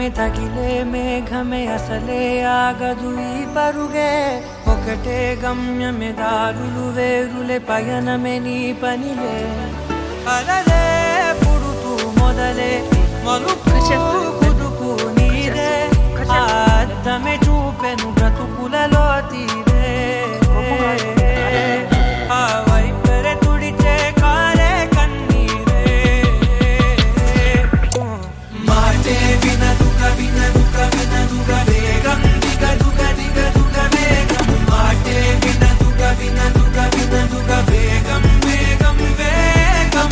వేగమే తగిలే మేఘమే అసలే ఆగదు ఈ పరుగే ఒకటే గమ్యమే దారులు వేరులే పయనమే నీ పనిలే అలలే పుడుతూ మొదలే మలుపు కుదుపు నీరే అద్దమే చూపెను బ్రతుకులలో తీరే ఆ వైపరే తుడిచే కారే కన్నీరే మాటే వినదుగ వినదుగ వినదుగ వేగం దిగదుగ దిగదుగ వేగం మాటే వినదుగ వినదుగ వినదుగ వేగం వేగం వేగం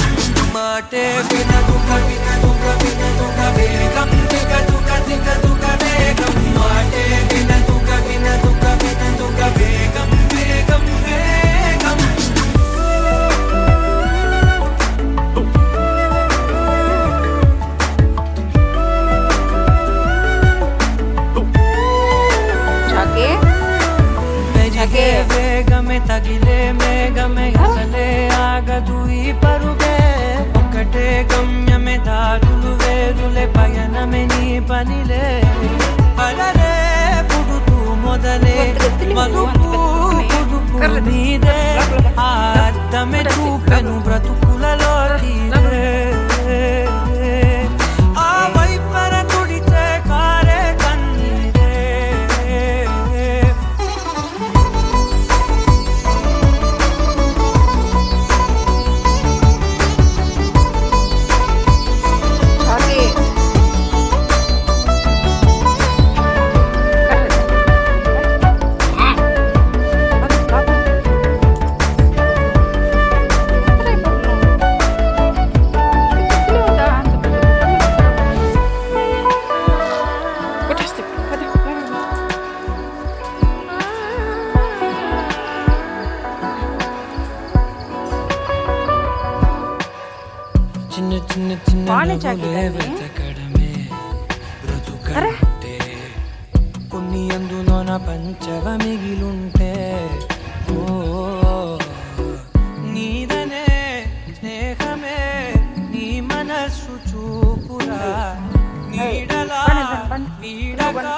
మాటే వినదుగ వినదుగ వినదుగ వేగం దిగదుగ దిగదుగ వేగం మాటే వినదుగ వినదుగ వినదుగ వేగం వేగం వేగం जाके వేగమే తగిలే మేఘమే అసలే ఆగదు ఈ పరుగే ఒకటే గమ్యమే దారులు వేరులే పయనమే నీ పనిలే అలలే పుడుతూ మొదలే మలుపు కుదుపు నీదే ఆ అద్దమే చూపెను బ్రతుకులలో తీరే ఆ వైపర తుడిచే కారే కన్నీరే जाके చిన్న చిన్న చిన్న బాగానే జాకెట్ నవ్వులే అండి. వెతకడమే బ్రతుకంటే కొన్ని అందులోన పంచవ మిగిలుంటే ఓ నీదనే స్నేహమే నీ మనస్సు చూపురా నీడలా వీడగా